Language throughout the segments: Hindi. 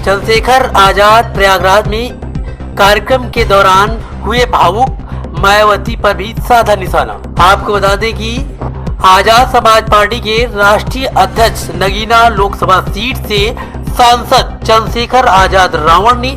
चंद्रशेखर आजाद प्रयागराज में कार्यक्रम के दौरान हुए भावुक, मायावती पर भी साधा निशाना। आपको बता दें कि आजाद समाज पार्टी के राष्ट्रीय अध्यक्ष नगीना लोकसभा सीट से सांसद चंद्रशेखर आजाद रावण ने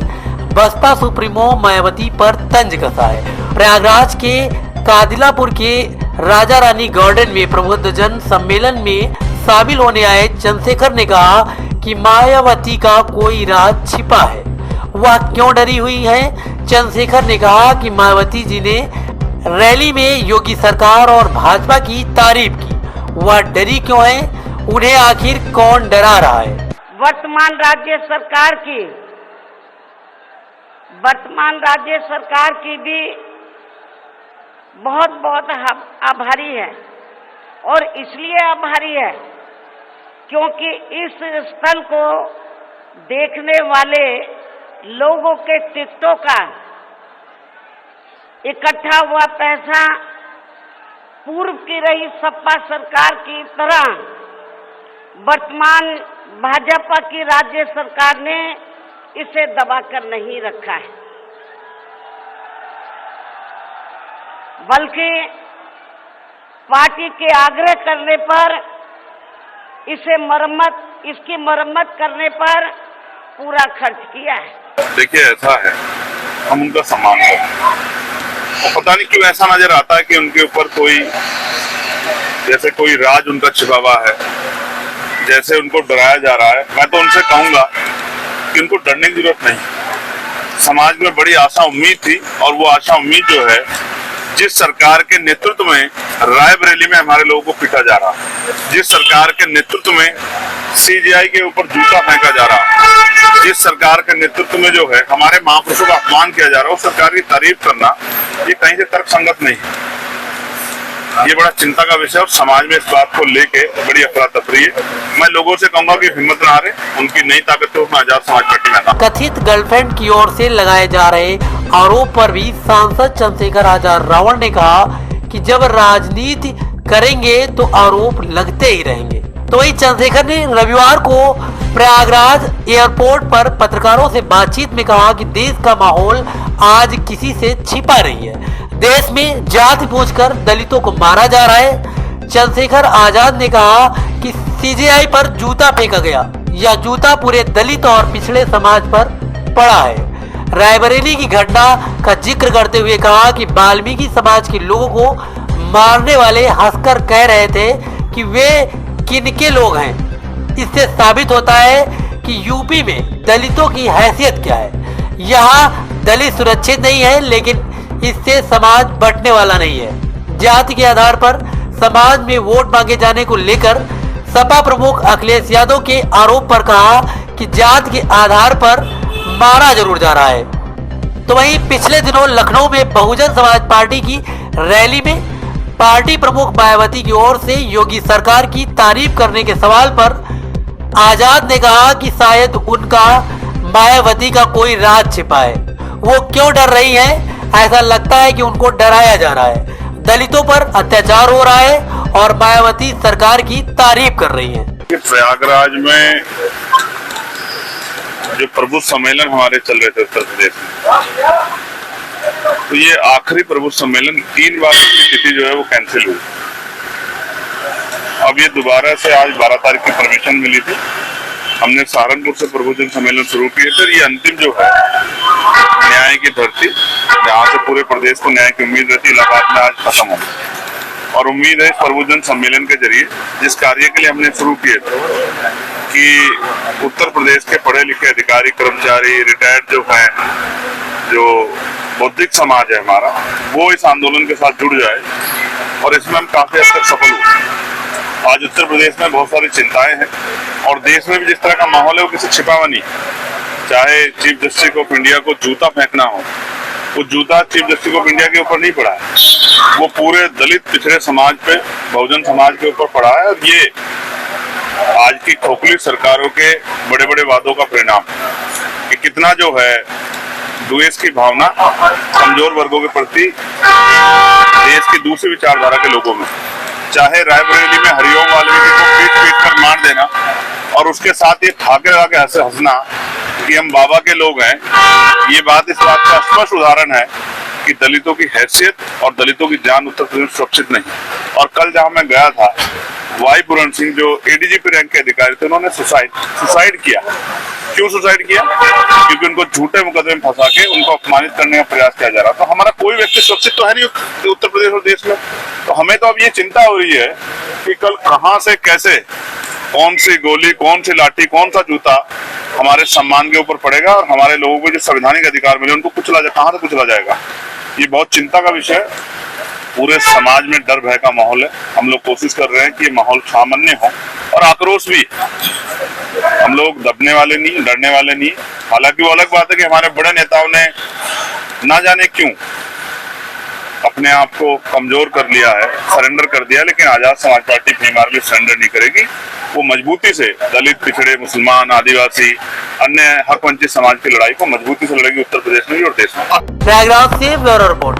बसपा सुप्रीमो मायावती पर तंज कसा है। प्रयागराज के कादिलापुर के राजा रानी गार्डन में प्रबुद्धजन सम्मेलन में शामिल होने आए चंद्रशेखर ने कहा कि मायावती का कोई राज छिपा है, वह क्यों डरी हुई है। चंद्रशेखर ने कहा कि मायावती जी ने रैली में योगी सरकार और भाजपा की तारीफ की, वह डरी क्यों है, उन्हें आखिर कौन डरा रहा है। वर्तमान राज्य सरकार की भी बहुत बहुत आभारी है, और इसलिए आभारी है क्योंकि इस स्थल को देखने वाले लोगों के टिकटों का इकट्ठा हुआ पैसा पूर्व की रही सपा सरकार की तरह वर्तमान भाजपा की राज्य सरकार ने इसे दबाकर नहीं रखा है, बल्कि पार्टी के आग्रह करने पर इसकी मरम्मत करने पर पूरा खर्च किया है। देखिए, ऐसा है, हम उनका सम्मान करते हैं और पता नहीं क्यों ऐसा नजर आता है कि उनके ऊपर कोई राज उनका छिपा हुआ है, जैसे उनको डराया जा रहा है। मैं तो उनसे कहूंगा कि उनको डरने की जरूरत नहीं। समाज में बड़ी आशा उम्मीद थी, और वो आशा उम्मीद जो है, जिस सरकार के नेतृत्व में रायबरेली में हमारे लोगों को पीटा जा रहा, जिस सरकार के नेतृत्व में सीजेआई के ऊपर जूता फेंका जा रहा, जिस सरकार के नेतृत्व में जो है हमारे महापुरुषों का अपमान किया जा रहा है, उस सरकार की तारीफ करना ये कहीं से तर्कसंगत नहीं है। ये बड़ा चिंता का विषय, और समाज में इस बात को लेके बड़ी अफरा तफरी है। मैं लोगों से कहूंगा कि हिम्मत ना हारे, उनकी नई ताकत को आजाद समाज पार्टी में। कथित गर्लफ्रेंड की ओर से लगाए जा रहे आरोप पर भी सांसद चंद्रशेखर आजाद रावण ने कहा कि जब राजनीति करेंगे तो आरोप लगते ही रहेंगे। तो वही चंद्रशेखर ने रविवार को प्रयागराज एयरपोर्ट पर पत्रकारों से बातचीत में कहा कि देश का माहौल आज किसी से छिपा नहीं है, देश में जाति पूछकर दलितों को मारा जा रहा है। चंद्रशेखर आजाद ने कहा कि सीजेआई पर जूता फेंका गया, यह जूता पूरे दलित और पिछड़े समाज पर पड़ा है। रायबरेली की घटना का जिक्र करते हुए कहा कि वाल्मीकि समाज के लोगों को मारने वाले हंसकर कह रहे थे कि वे किनके लोग हैं। इससे साबित होता है कि यूपी में दलितों की हैसियत क्या है। यहाँ दलित सुरक्षित नहीं है, लेकिन इससे समाज बंटने वाला नहीं है। जाति के आधार पर समाज में वोट मांगे जाने को लेकर सपा प्रमुख अखिलेश यादव के आरोप पर कहा कि जाति के आधार पर मारा जरूर जा रहा है। तो वहीं पिछले दिनों लखनऊ में बहुजन समाज पार्टी की रैली में पार्टी प्रमुख मायावती की ओर से योगी सरकार की तारीफ करने के सवाल पर आजाद ने कहा कि शायद उनका मायावती का कोई राज छिपा है, वो क्यों डर रही हैं। ऐसा लगता है कि उनको डराया जा रहा है, दलितों पर अत्याचार हो रहा है और मायावती सरकार की तारीफ कर रही है। प्रयागराज में जो प्रबुद्ध सम्मेलन हमारे चल रहे थे उत्तर प्रदेश में, तो ये आखिरी प्रबुद्ध सम्मेलन 3 बार की तिथि जो है वो कैंसिल हुई। अब ये दोबारा से आज 12 तारीख की परमिशन मिली थी। हमने सहारनपुर से प्रबुद्ध सम्मेलन शुरू किए थे। ये अंतिम जो है न्याय की धरती, जहाँ से पूरे प्रदेश को न्याय की उम्मीद रहती, इलाहाबाद में आज खत्म हो गई। और उम्मीद है इस प्रबुद्धन सम्मेलन के जरिए जिस कार्य के लिए हमने शुरू किए थे कि उत्तर प्रदेश के पढ़े लिखे अधिकारी, कर्मचारी, रिटायर्ड जो हैं, जो बौद्धिक समाज है हमारा, वो इस आंदोलन के साथ जुड़ जाए, और इसमें हम काफी हद तक सफल हुए। आज उत्तर प्रदेश में बहुत सारी चिंताएं हैं, और देश में भी जिस तरह का माहौल है वो किसी छिपा हुआ नहीं। चाहे चीफ जस्टिस ऑफ इंडिया को जूता फेंकना हो, वो जूता चीफ जस्टिस ऑफ इंडिया के ऊपर नहीं पड़ा है, वो पूरे दलित पिछड़े समाज पे, बहुजन समाज के ऊपर पड़ा है। और ये आज की खोखली सरकारों के बड़े बड़े वादों का परिणाम कि कितना जो है द्वेष की भावना कमजोर वर्गों के प्रति देश की दूसरी विचारधारा के लोगों में, चाहे रायबरेली में हरिओम वाल्मीकि को पीट कर मार देना, और उसके साथ ये ठाके लगा के हंसना कि हम बाबा के लोग हैं, ये बात इस बात का स्पष्ट उदाहरण है कि दलितों की हैसियत और दलितों की जान उत्तर प्रदेश में सुरक्षित नहीं। और कल जहां मैं गया था, वाई पूरन सिंह जो एडीजीपी रैंक के अधिकारी थे, उन्होंने सुसाइड किया। क्यों सुसाइड किया? क्योंकि उनको झूठे मुकदमे में फंसा के उनको अपमानित करने का प्रयास किया जा रहा। तो हमारा कोई व्यक्ति सुरक्षित तो है नहीं उत्तर प्रदेश और देश में। तो हमें तो अब ये चिंता हो रही है कि कल कहां से कैसे, कौन सी गोली, कौन सी लाठी, कौन सा जूता हमारे सम्मान के ऊपर पड़ेगा और हमारे लोगों को जो संवैधानिक अधिकार मिले उनको कहां से कुचला जाएगा। ये बहुत चिंता का विषय है। पूरे समाज में डर भय का माहौल है। हम लोग कोशिश कर रहे हैं कि ये माहौल सामान्य हो और आक्रोश भी। हम लोग दबने वाले नहीं, डरने वाले नहीं। हालांकि वो अलग बात है कि हमारे बड़े नेताओं ने ना जाने क्यों अपने आप को कमजोर कर लिया है, सरेंडर कर दिया, लेकिन आजाद समाज पार्टी अपनी मार्ग में सरेंडर नहीं करेगी। वो मजबूती से दलित, पिछड़े, मुसलमान, आदिवासी, अन्य हक वंचित समाज की लड़ाई को मजबूती से लड़ेगी उत्तर प्रदेश में भी और देश में। प्रयागराज से ब्यूरो रिपोर्ट।